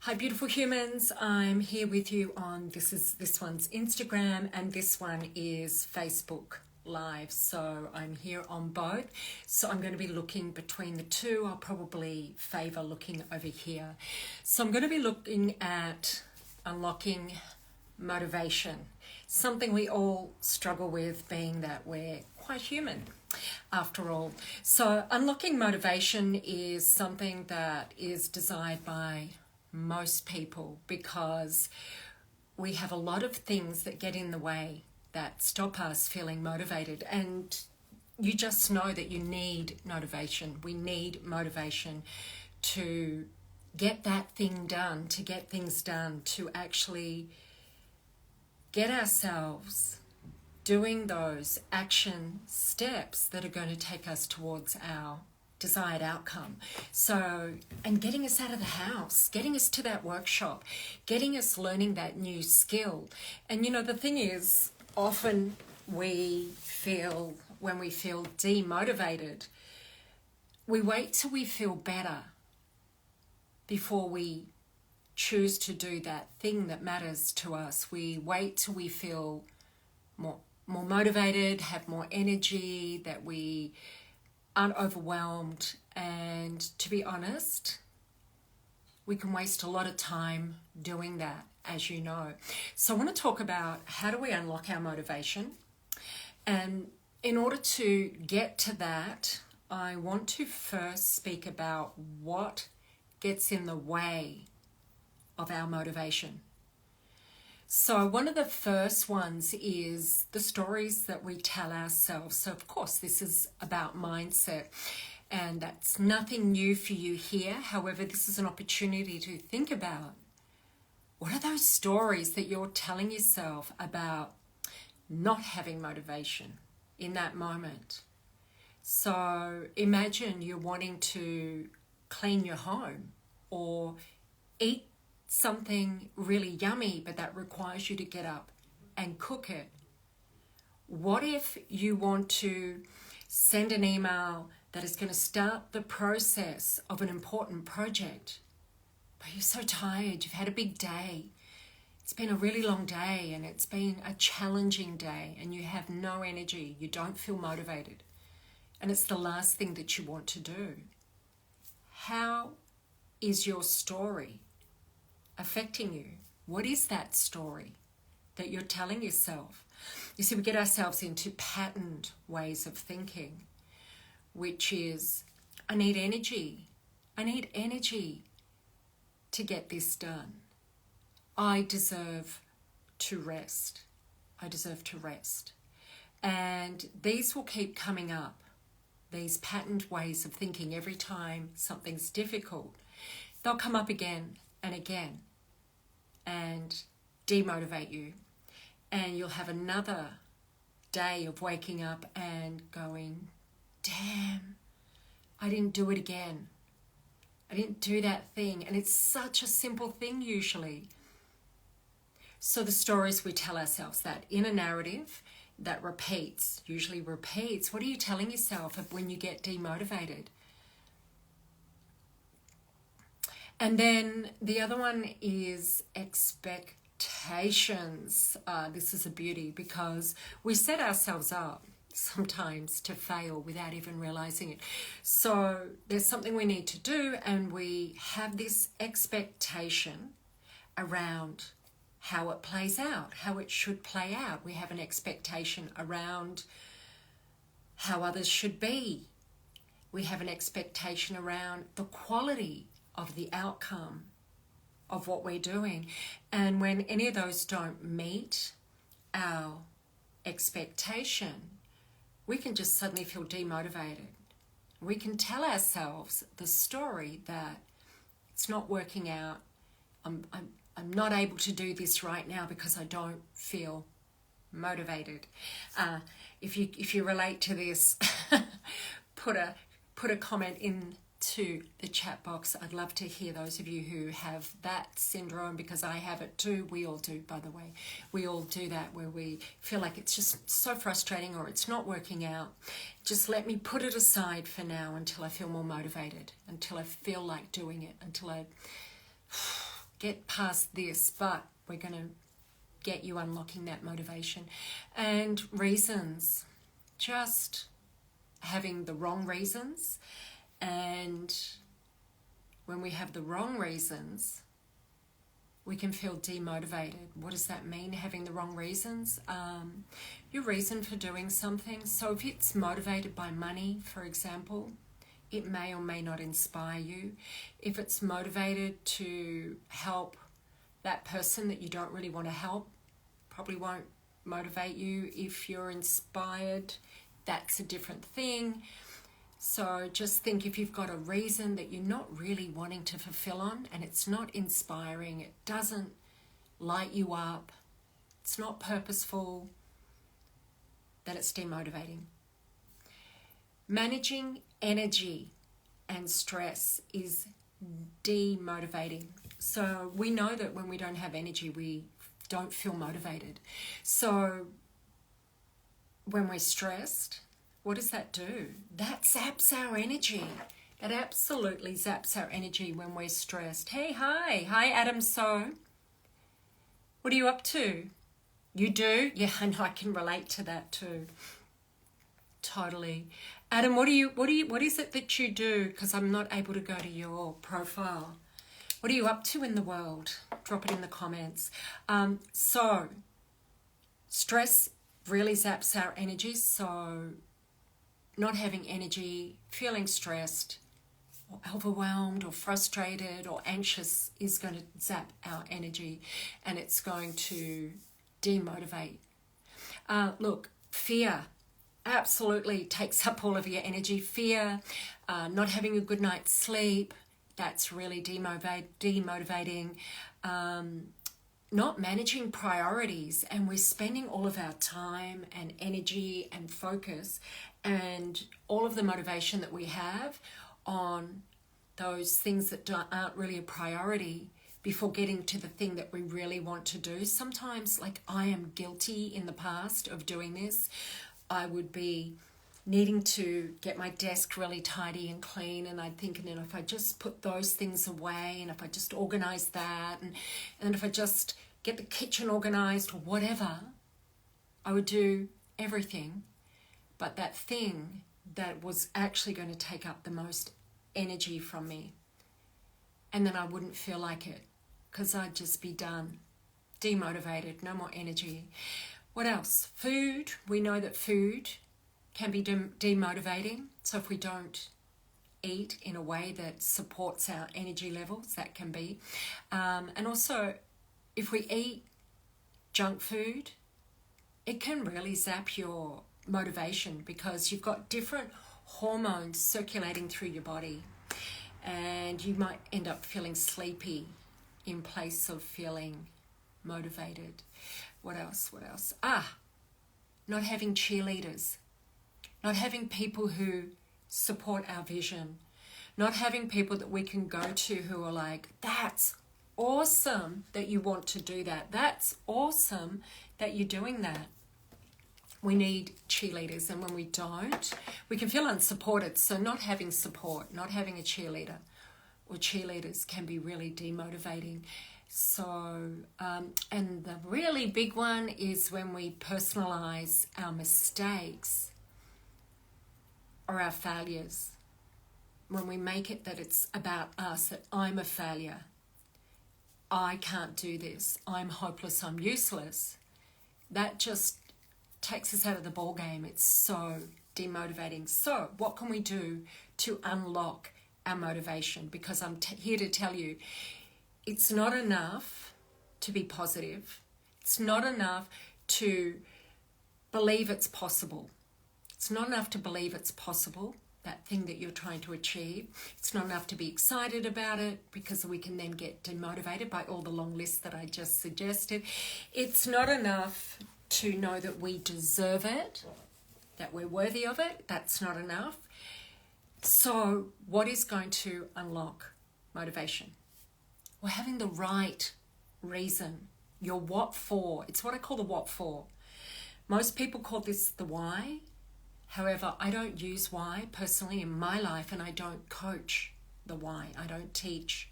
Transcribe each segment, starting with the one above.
Hi beautiful humans, I'm here with you on this one's Instagram and this one is Facebook Live. So I'm here on both. So I'm going to be looking between the two. I'll probably favor looking over here. So I'm going to be looking at unlocking motivation, something we all struggle with, being that we're quite human after all. So unlocking motivation is something that is desired by most people because we have a lot of things that get in the way that stop us feeling motivated, and you just know that you need motivation. We need motivation to get that thing done, to get things done, to actually get ourselves doing those action steps that are going to take us towards our desired outcome. So, and getting us out of the house, getting us to that workshop, getting us learning that new skill. And you know, the thing is, often when we feel demotivated, we wait till we feel better before we choose to do that thing that matters to us. We wait till we feel more motivated, have more energy, that we aren't overwhelmed. And to be honest, we can waste a lot of time doing that, as you know. So I want to talk about how do we unlock our motivation. And in order to get to that, I want to first speak about what gets in the way of our motivation. So one of the first ones is the stories that we tell ourselves. So of course this is about mindset, and that's nothing new for you here. However, this is an opportunity to think about what are those stories that you're telling yourself about not having motivation in that moment. So imagine you're wanting to clean your home or eat something really yummy, but that requires you to get up and cook it. What if you want to send an email that is going to start the process of an important project, but you're so tired, you've had a big day, it's been a really long day and it's been a challenging day and you have no energy, you don't feel motivated, and it's the last thing that you want to do? How is your story affecting you? What is that story that you're telling yourself? You see, we get ourselves into patterned ways of thinking, which is, I need energy. I need energy to get this done. I deserve to rest. I deserve to rest. And these will keep coming up, these patterned ways of thinking. Every time something's difficult, they'll come up again and again and demotivate you. And you'll have another day of waking up and going, damn, I didn't do it again. I didn't do that thing. And it's such a simple thing usually. So the stories we tell ourselves, that inner narrative that usually repeats. What are you telling yourself when you get demotivated? And then the other one is expectations. This is a beauty because we set ourselves up sometimes to fail without even realizing it. So there's something we need to do, and we have this expectation around how it plays out, how it should play out. We have an expectation around how others should be. We have an expectation around the quality of the outcome of what we're doing. And when any of those don't meet our expectation, we can just suddenly feel demotivated. We can tell ourselves the story that it's not working out. I'm not able to do this right now because I don't feel motivated. If you relate to this, put a comment into the chat box. I'd love to hear those of you who have that syndrome, because I have it too. We all do, by the way. We all do that, where we feel like it's just so frustrating or it's not working out. Just let me put it aside for now until I feel more motivated, until I feel like doing it, until I get past this, but we're going to get you unlocking that motivation. And reasons, just having the wrong reasons. And when we have the wrong reasons, we can feel demotivated. What does that mean, having the wrong reasons? Your reason for doing something. So if it's motivated by money, for example, it may or may not inspire you. If it's motivated to help that person that you don't really want to help, probably won't motivate you. If you're inspired, that's a different thing. So just think, if you've got a reason that you're not really wanting to fulfill on, and it's not inspiring, it doesn't light you up, it's not purposeful, then it's demotivating. Managing energy and stress is demotivating. So we know that when we don't have energy, we don't feel motivated. So when we're stressed, what does that do? That zaps our energy. That absolutely zaps our energy when we're stressed. Hey, hi Adam. So what are you up to? You do? Yeah, I know, I can relate to that too. Totally. Adam, what is it that you do? Because I'm not able to go to your profile. What are you up to in the world? Drop it in the comments. So stress really zaps our energy. So not having energy, feeling stressed or overwhelmed or frustrated or anxious is going to zap our energy, and it's going to demotivate. Look, fear absolutely takes up all of your energy. Fear, not having a good night's sleep, that's really demotivating. Not managing priorities, and we're spending all of our time and energy and focus and all of the motivation that we have on those things that aren't really a priority before getting to the thing that we really want to do. Sometimes, like, I am guilty in the past of doing this. I would be needing to get my desk really tidy and clean, and I'd think, and if I just put those things away, and if I just organize that, and if I just get the kitchen organized or whatever, I would do everything. But that thing that was actually going to take up the most energy from me, and then I wouldn't feel like it because I'd just be done, demotivated, no more energy. What else? Food. We know that food can be demotivating. So if we don't eat in a way that supports our energy levels, that can be. And also, if we eat junk food, it can really zap your motivation because you've got different hormones circulating through your body, and you might end up feeling sleepy in place of feeling motivated. What else? Not having cheerleaders, not having people who support our vision, not having people that we can go to who are like, that's awesome that you want to do that. That's awesome that you're doing that. We need cheerleaders, and when we don't, we can feel unsupported. So not having support, not having a cheerleader or cheerleaders can be really demotivating. So, and the really big one is when we personalize our mistakes or our failures. When we make it that it's about us, that I'm a failure, I can't do this, I'm hopeless, I'm useless, that just takes us out of the ball game. It's so demotivating. So what can we do to unlock our motivation? Because I'm here to tell you, it's not enough to be positive. It's not enough to believe it's possible. It's not enough to believe it's possible, that thing that you're trying to achieve. It's not enough to be excited about it, because we can then get demotivated by all the long lists that I just suggested. It's not enough to know that we deserve it, that we're worthy of it. That's not enough. So what is going to unlock motivation? Well, having the right reason, your what for. It's what I call the what for. Most people call this the why. However, I don't use why personally in my life, and I don't coach the why. I don't teach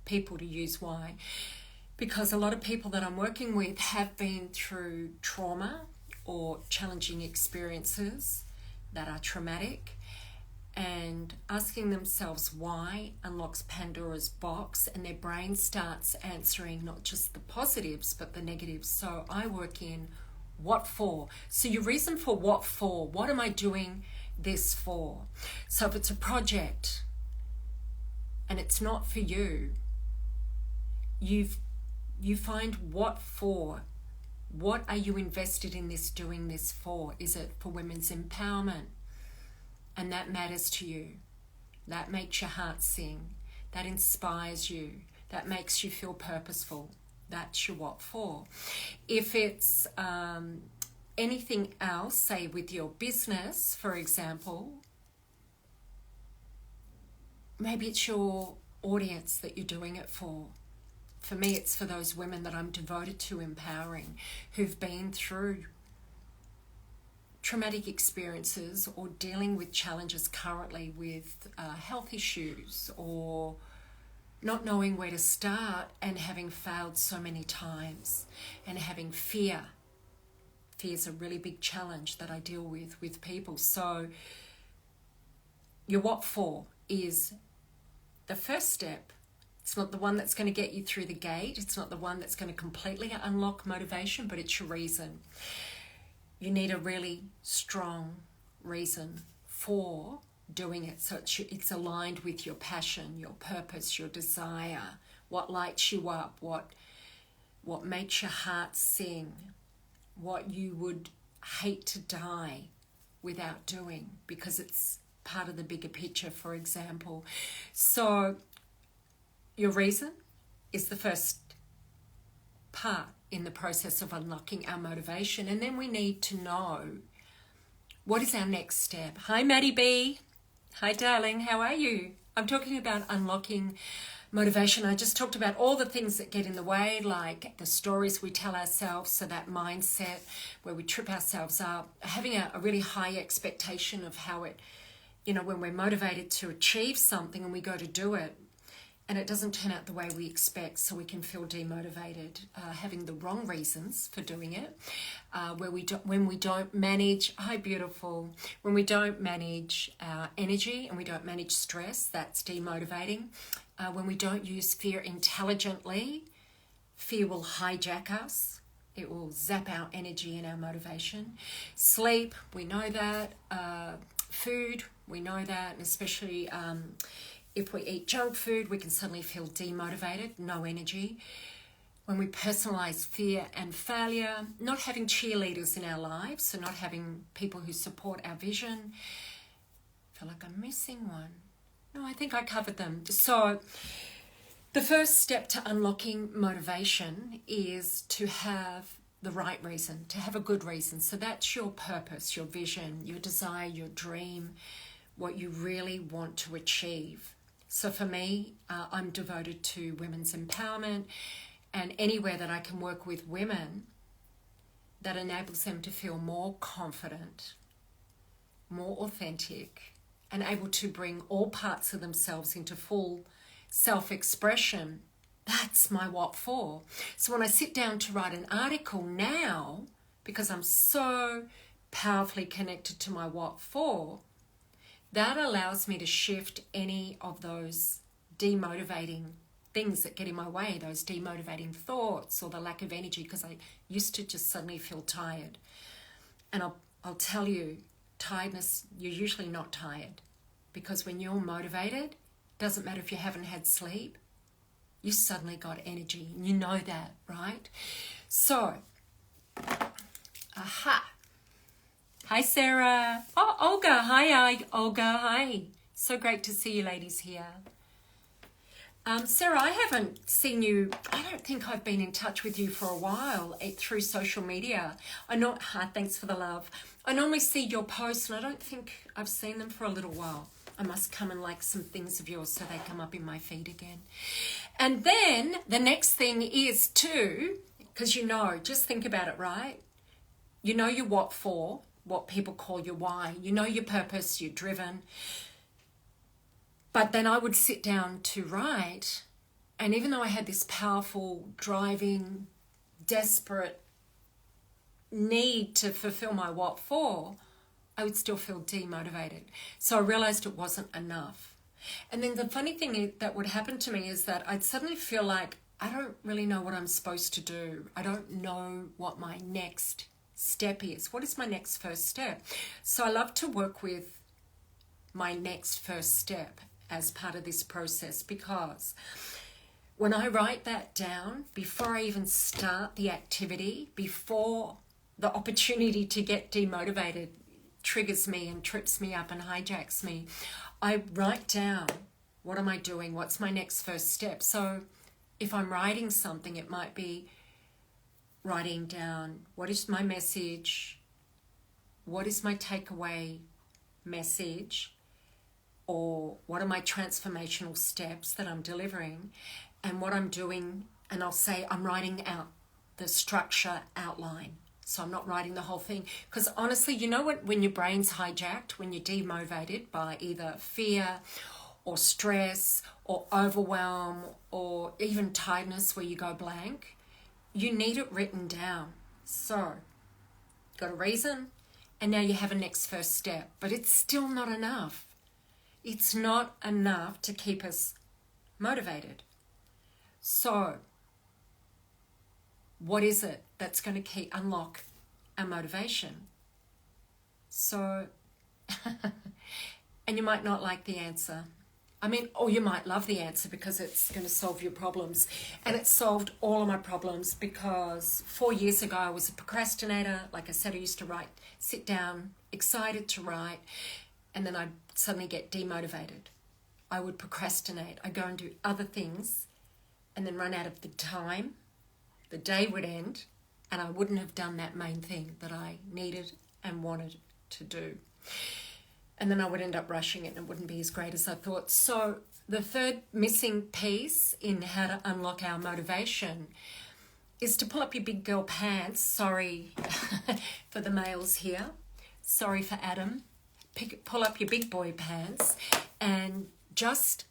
people to use why. Because a lot of people that I'm working with have been through trauma or challenging experiences that are traumatic, and asking themselves why unlocks Pandora's box, and their brain starts answering not just the positives but the negatives. So I work in what for. So your reason for what for. What am I doing this for? So if it's a project and it's not for you, you find what for. What are you invested in this, doing this for? Is it for women's empowerment? And that matters to you. That makes your heart sing. That inspires you. That makes you feel purposeful. That's your what for. If it's anything else, say with your business, for example, maybe it's your audience that you're doing it for. For me, it's for those women that I'm devoted to empowering, who've been through traumatic experiences or dealing with challenges currently with health issues, or not knowing where to start and having failed so many times, and having fear. Fear is a really big challenge that I deal with people. So your what for is the first step. It's not the one that's going to get you through the gate. It's not the one that's going to completely unlock motivation, but it's your reason. You need a really strong reason for doing it. So it's aligned with your passion, your purpose, your desire, what lights you up, what makes your heart sing, what you would hate to die without doing, because it's part of the bigger picture, for example. So your reason is the first part in the process of unlocking our motivation. And then we need to know, what is our next step? Hi, Maddie B. Hi, darling. How are you? I'm talking about unlocking motivation. I just talked about all the things that get in the way, like the stories we tell ourselves, so that mindset where we trip ourselves up, having a really high expectation of how it, when we're motivated to achieve something and we go to do it, and it doesn't turn out the way we expect, so we can feel demotivated, having the wrong reasons for doing it, when we don't manage, hi beautiful, when we don't manage our energy and we don't manage stress, that's demotivating. When we don't use fear intelligently, fear will hijack us. It will zap our energy and our motivation. Sleep, we know that. Food, we know that, and especially if we eat junk food, we can suddenly feel demotivated, no energy. When we personalize fear and failure, not having cheerleaders in our lives, so not having people who support our vision. I feel like I'm missing one. No, I think I covered them. So the first step to unlocking motivation is to have the right reason, to have a good reason. So that's your purpose, your vision, your desire, your dream, what you really want to achieve. So for me, I'm devoted to women's empowerment, and anywhere that I can work with women that enables them to feel more confident, more authentic, and able to bring all parts of themselves into full self-expression, that's my what for. So when I sit down to write an article now, because I'm so powerfully connected to my what for, that allows me to shift any of those demotivating things that get in my way, those demotivating thoughts or the lack of energy, because I used to just suddenly feel tired. And I'll tell you, tiredness, you're usually not tired, because when you're motivated, doesn't matter if you haven't had sleep, you suddenly got energy. You know that, right? So, aha. Hi, Sarah. Oh, Olga. Hi, Olga. Hi. So great to see you ladies here. Sarah, I haven't seen you. I don't think I've been in touch with you for a while through social media. Thanks for the love. I normally see your posts, and I don't think I've seen them for a little while. I must come and like some things of yours so they come up in my feed again. And then the next thing is too, because just think about it, right? You know your what for, what people call your why. You know your purpose, you're driven. But then I would sit down to write, And even though I had this powerful, driving, desperate need to fulfill my what for, I would still feel demotivated. So I realized it wasn't enough. And then the funny thing that would happen to me is that I'd suddenly feel like I don't really know what I'm supposed to do. I don't know what my next step is. What is my next first step? So I love to work with my next first step as part of this process, because when I write that down, before I even start the activity, before the opportunity to get demotivated triggers me and trips me up and hijacks me, I write down, what am I doing? What's my next first step? So if I'm writing something, it might be writing down, what is my message? What is my takeaway message? Or what are my transformational steps that I'm delivering? And what I'm doing, and I'll say I'm writing out the structure outline. So I'm not writing the whole thing. Because honestly, you know what, when your brain's hijacked, when you're demotivated by either fear or stress or overwhelm or even tiredness where you go blank, you need it written down. So, got a reason, and now you have a next first step. But it's still not enough. It's not enough to keep us motivated. So, what is it that's going to unlock our motivation? So, and you might not like the answer. I mean, or you might love the answer because it's going to solve your problems. And it solved all of my problems because 4 years ago I was a procrastinator. Like I said, I used to write, sit down, excited to write, and then I'd suddenly get demotivated. I would procrastinate. I'd go and do other things and then run out of the time. The day would end and I wouldn't have done that main thing that I needed and wanted to do. And then I would end up rushing it and it wouldn't be as great as I thought. So the third missing piece in how to unlock our motivation is to pull up your big girl pants. Sorry for the males here. Sorry for Adam. Pull up your big boy pants and just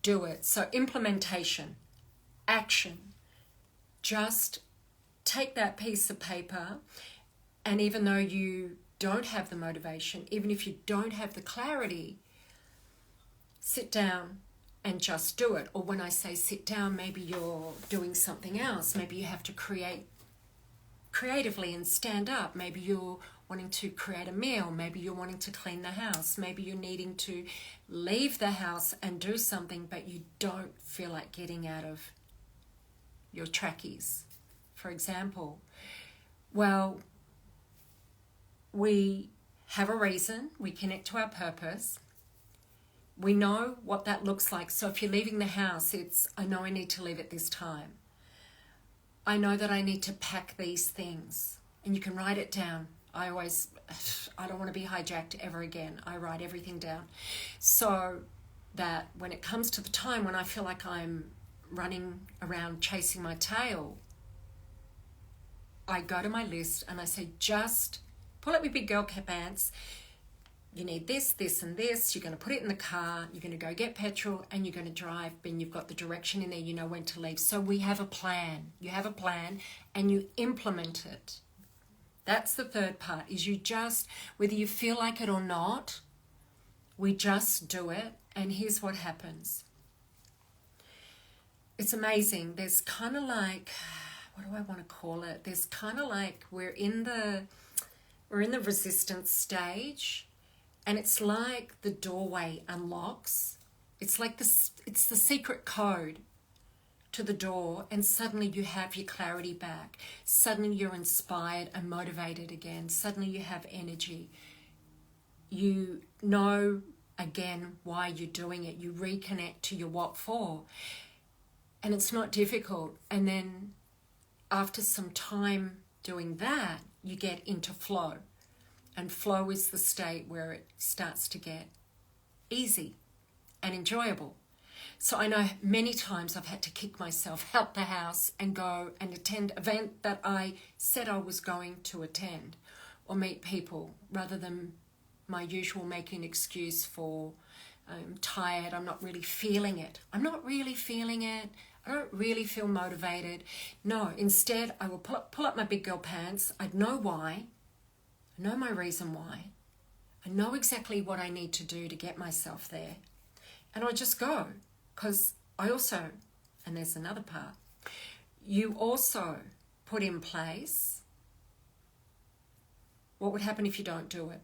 do it. So implementation, action. Just take that piece of paper, and even though you don't have the motivation, even if you don't have the clarity, sit down and just do it. Or when I say sit down, maybe you're doing something else. Maybe you have to create creatively and stand up. Maybe you're wanting to create a meal. Maybe you're wanting to clean the house. Maybe you're needing to leave the house and do something, but you don't feel like getting out of your trackies, for example. Well, we have a reason, we connect to our purpose, we know what that looks like. So if you're leaving the house, it's, I know I need to leave at this time. I know that I need to pack these things, and you can write it down. I don't want to be hijacked ever again. I write everything down so that when it comes to the time when I feel like I'm running around chasing my tail, I go to my list and I say, just pull up your big girl pants. You need this, this, and this. You're going to put it in the car. You're going to go get petrol and you're going to drive. And you've got the direction in there. You know when to leave. So we have a plan. You have a plan and you implement it. That's the third part, is you just, whether you feel like it or not, we just do it. And here's what happens. It's amazing. There's kind of like, what do I want to call it? There's kind of like we're in the resistance stage, and it's like the doorway unlocks. It's like it's the secret code to the door, and suddenly you have your clarity back. Suddenly you're inspired and motivated again. Suddenly you have energy. You know again why you're doing it. You reconnect to your what for. And it's not difficult. And then after some time doing that, you get into flow. And flow is the state where it starts to get easy and enjoyable. So I know many times I've had to kick myself out the house and go and attend an event that I said I was going to attend, or meet people, rather than my usual making an excuse for I'm tired, I'm not really feeling it. I'm not really feeling it. I don't really feel motivated. No, instead I will pull up my big girl pants. I know why. I know my reason why. I know exactly what I need to do to get myself there. And I just go. Because I also, and there's another part, you also put in place what would happen if you don't do it.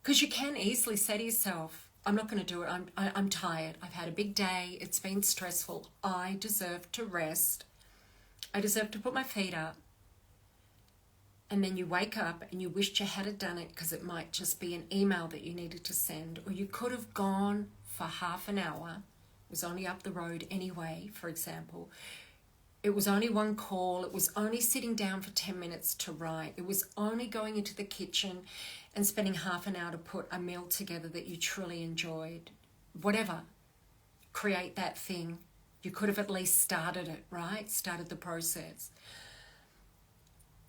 Because you can easily say to yourself, I'm not going to do it. I'm tired. I've had a big day. It's been stressful. I deserve to rest. I deserve to put my feet up. And then you wake up and you wished you had done it because it might just be an email that you needed to send. Or you could have gone for half an hour. It was only up the road anyway, for example. It was only one call. It was only sitting down for 10 minutes to write. It was only going into the kitchen and spending half an hour to put a meal together that you truly enjoyed. Whatever. Create that thing. You could have at least started it, right? Started the process.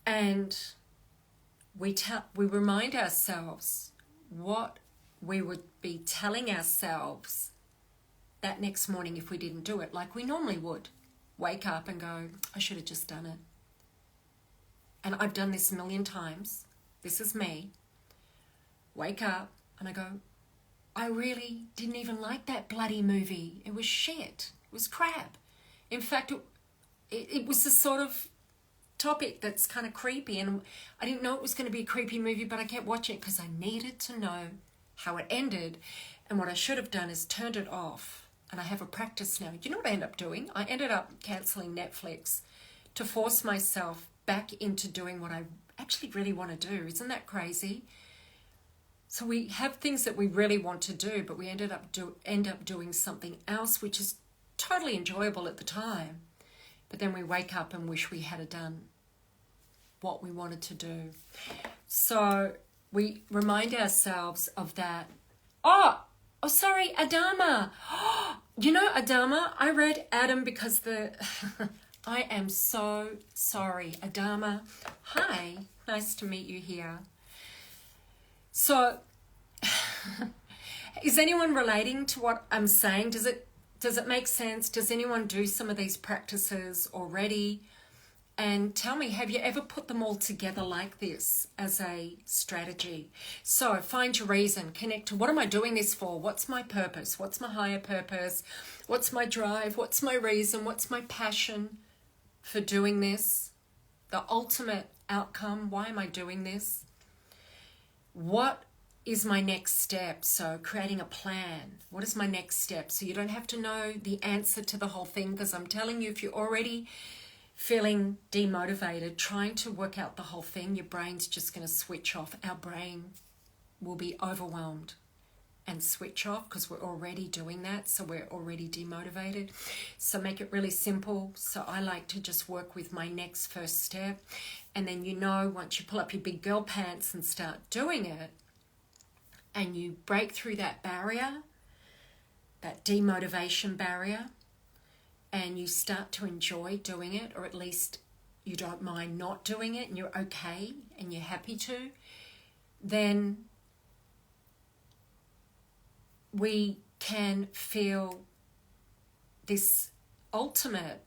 And we remind ourselves what we would be telling ourselves that next morning if we didn't do it, like we normally would. Wake up and go, I should have just done it. And I've done this a million times. This is me. Wake up and I go, I really didn't even like that bloody movie. It was shit. It was crap. In fact, it was the sort of topic that's kind of creepy, and I didn't know it was going to be a creepy movie, but I kept watching it because I needed to know how it ended. And what I should have done is turned it off. And I have a practice now. You know what I ended up doing? I ended up cancelling Netflix to force myself back into doing what I actually really want to do. Isn't that crazy? So we have things that we really want to do, but we end up doing something else, which is totally enjoyable at the time. But then we wake up and wish we had done what we wanted to do. So we remind ourselves of that. Oh, sorry, Adama. You know, Adama, I read Adam because I am so sorry. Adama, hi, nice to meet you here. So, is anyone relating to what I'm saying? Does it make sense? Does anyone do some of these practices already? And tell me, have you ever put them all together like this as a strategy? So find your reason, connect to what am I doing this for? What's my purpose? What's my higher purpose? What's my drive? What's my reason? What's my passion for doing this? The ultimate outcome, why am I doing this? What is my next step? So creating a plan. What is my next step? So you don't have to know the answer to the whole thing, because I'm telling you, if you're already feeling demotivated, trying to work out the whole thing, your brain's just going to switch off. Our brain will be overwhelmed and switch off because we're already doing that. So we're already demotivated. So make it really simple. So I like to just work with my next first step. And then, once you pull up your big girl pants and start doing it, and you break through that barrier, that demotivation barrier, and you start to enjoy doing it, or at least you don't mind not doing it and you're okay and you're happy to, then we can feel this ultimate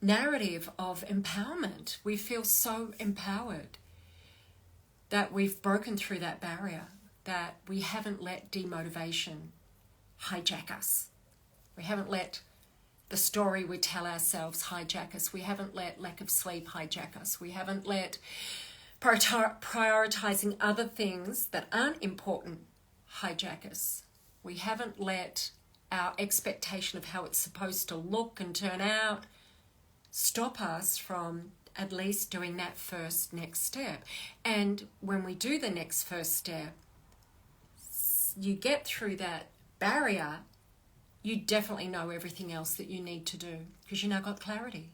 narrative of empowerment. We feel so empowered that we've broken through that barrier, that we haven't let demotivation hijack us. We haven't let the story we tell ourselves hijack us. We haven't let lack of sleep hijack us. We haven't let prioritizing other things that aren't important hijack us. We haven't let our expectation of how it's supposed to look and turn out stop us from at least doing that first next step. And when we do the next first step, you get through that barrier, you definitely know everything else that you need to do because you now got clarity.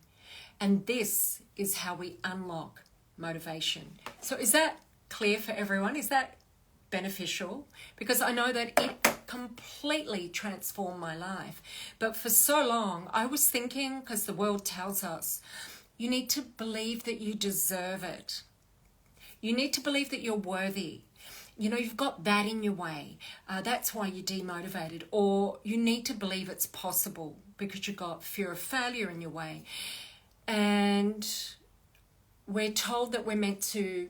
And this is how we unlock motivation. So is that clear for everyone? Is that beneficial? Because I know that it completely transformed my life. But for so long, I was thinking, because the world tells us, you need to believe that you deserve it. You need to believe that you're worthy. you've got that in your way. That's why you're demotivated. Or you need to believe it's possible because you've got fear of failure in your way. And we're told that we're meant to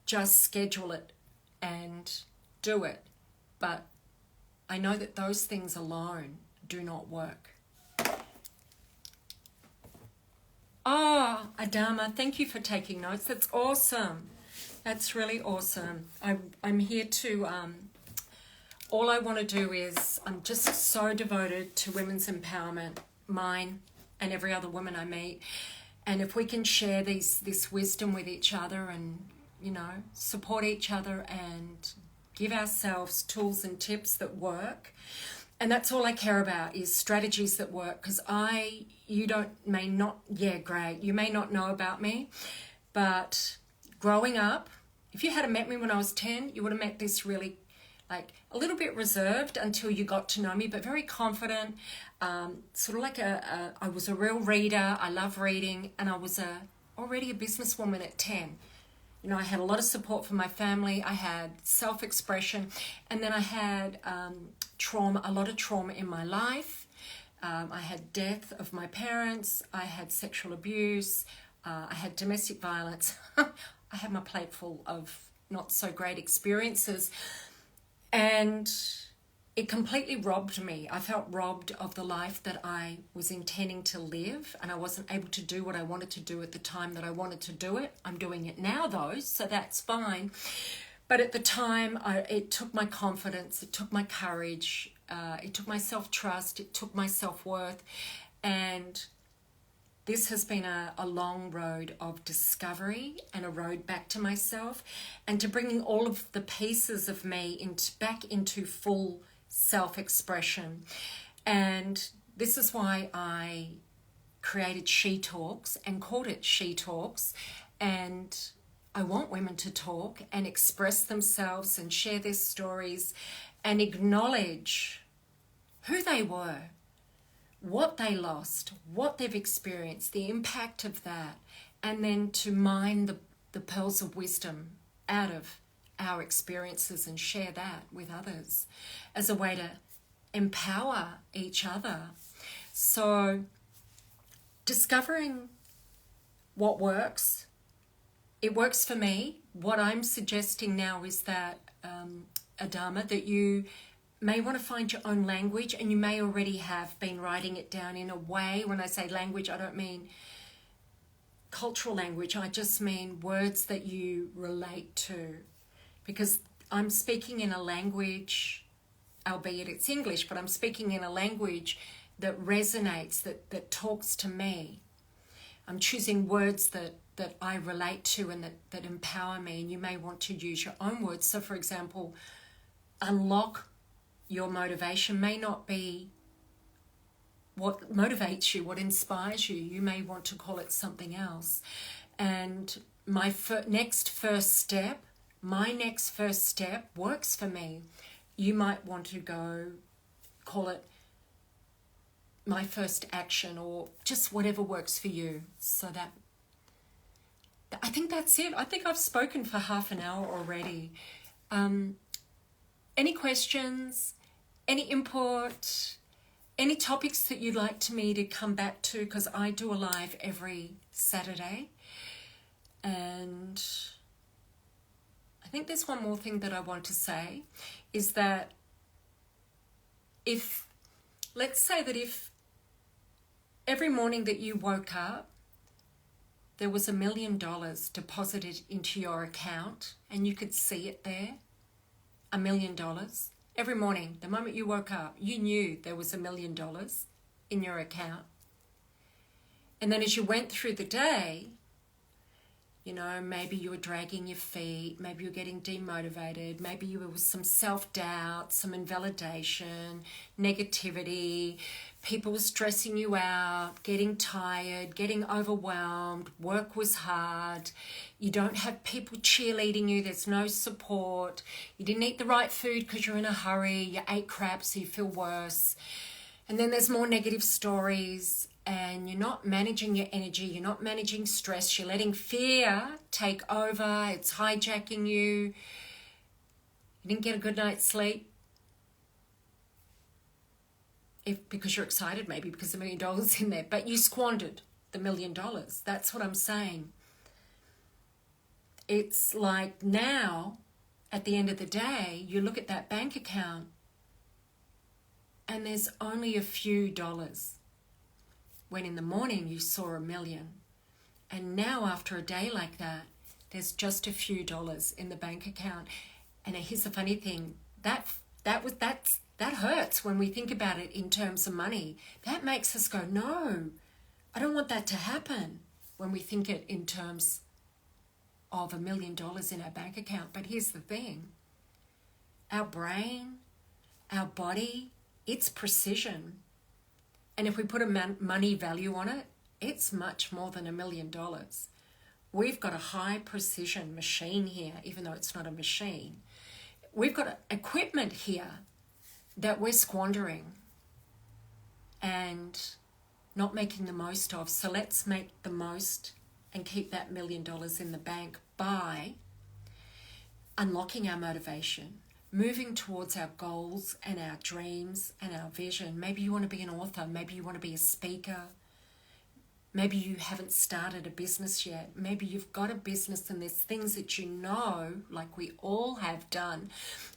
just schedule it and do it. But I know that those things alone do not work. Oh, Adama, thank you for taking notes. That's awesome. That's really awesome. I'm here to, all I want to do is, I'm just so devoted to women's empowerment, mine and every other woman I meet. And if we can share this wisdom with each other and, support each other and give ourselves tools and tips that work. And that's all I care about is strategies that work, because you may not know about me, but growing up, if you had met me when I was 10, you would have met this really like a little bit reserved until you got to know me, but very confident, sort of like I was a real reader. I love reading, and I was already a businesswoman at 10. I had a lot of support from my family. I had self-expression, and then I had a lot of trauma in my life. I had death of my parents. I had sexual abuse. I had domestic violence. I had my plate full of not so great experiences, and it completely robbed me. I felt robbed of the life that I was intending to live, and I wasn't able to do what I wanted to do at the time that I wanted to do it. I'm doing it now though, so that's fine. But at the time, it took my confidence, it took my courage, it took my self-trust, it took my self-worth, and this has been a long road of discovery and a road back to myself and to bringing all of the pieces of me back into full self-expression. And this is why I created She Talks and called it She Talks. And I want women to talk and express themselves and share their stories and acknowledge who they were, what they lost, what they've experienced, the impact of that, and then to mine the pearls of wisdom out of our experiences and share that with others as a way to empower each other. So discovering what works, it works for me. What I'm suggesting now is that, Adama, that you may want to find your own language, and you may already have been writing it down in a way. When I say language, I don't mean cultural language. I just mean words that you relate to, because I'm speaking in a language, albeit it's English, but I'm speaking in a language that resonates, that talks to me. I'm choosing words that I relate to and that empower me, and you may want to use your own words. So for example, unlock your motivation may not be what motivates you, what inspires you. You may want to call it something else. And my next first step works for me. You might want to call it my first action, or just whatever works for you. So that, I think that's it. I think I've spoken for half an hour already. Any questions? Any input? Any topics that you'd like me to come back to? Because I do a live every Saturday. And I think there's one more thing that I want to say, is that let's say that if every morning that you woke up, there was $1 million deposited into your account and you could see it there, $1 million. Every morning, the moment you woke up, you knew there was $1 million in your account. And then as you went through the day, maybe you were dragging your feet, maybe you were getting demotivated, maybe you were some self-doubt, some invalidation, negativity, people were stressing you out, getting tired, getting overwhelmed, work was hard, you don't have people cheerleading you, there's no support, you didn't eat the right food because you're in a hurry, you ate crap so you feel worse. And then there's more negative stories, and you're not managing your energy, you're not managing stress, you're letting fear take over, it's hijacking you. You didn't get a good night's sleep. Because you're excited, maybe because $1 million in there, but you squandered the $1 million. That's what I'm saying. It's like now, at the end of the day, you look at that bank account and there's only a few dollars. When in the morning you saw $1 million. And now after a day like that, there's just a few dollars in the bank account. And here's the funny thing, that hurts when we think about it in terms of money. That makes us go, no, I don't want that to happen when we think it in terms of $1 million in our bank account. But here's the thing, our brain, our body, it's precision. And if we put a money value on it, it's much more than $1 million. We've got a high precision machine here, even though it's not a machine. We've got equipment here that we're squandering and not making the most of. So let's make the most and keep that $1 million in the bank by unlocking our motivation, moving towards our goals and our dreams and our vision. Maybe you want to be an author. Maybe you want to be a speaker. Maybe you haven't started a business yet. Maybe you've got a business and there's things that you know, like we all have done.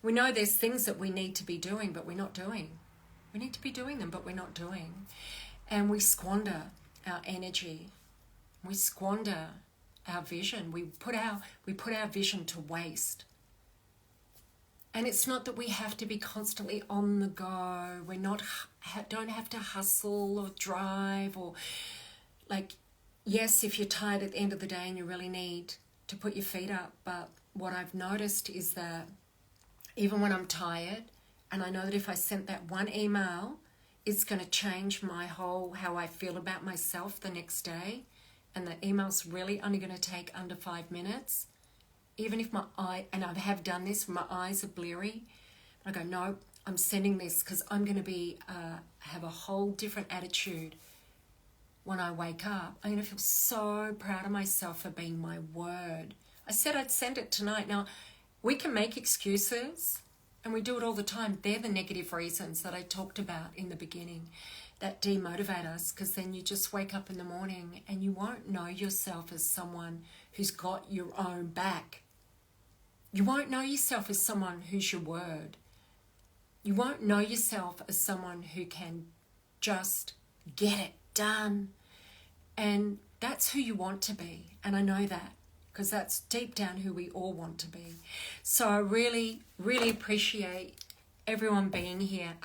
We know there's things that we need to be doing, but we're not doing. We need to be doing them, but we're not doing. And we squander our energy. We squander our vision. We put our vision to waste. And it's not that we have to be constantly on the go. We're not, don't have to hustle or drive or like, yes, if you're tired at the end of the day and you really need to put your feet up. But what I've noticed is that even when I'm tired and I know that if I sent that one email, it's going to change my whole, how I feel about myself the next day. And the email's really only going to take under 5 minutes. Even if my eye, and I have done this, my eyes are bleary, I go, no, I'm sending this because I'm going to be, have a whole different attitude when I wake up. I'm going to feel so proud of myself for being my word. I said I'd send it tonight. Now, we can make excuses, and we do it all the time. They're the negative reasons that I talked about in the beginning that demotivate us, because then you just wake up in the morning and you won't know yourself as someone who's got your own back. You won't know yourself as someone who's your word. You won't know yourself as someone who can just get it done. And that's who you want to be. And I know that because that's deep down who we all want to be. So I really, really appreciate everyone being here.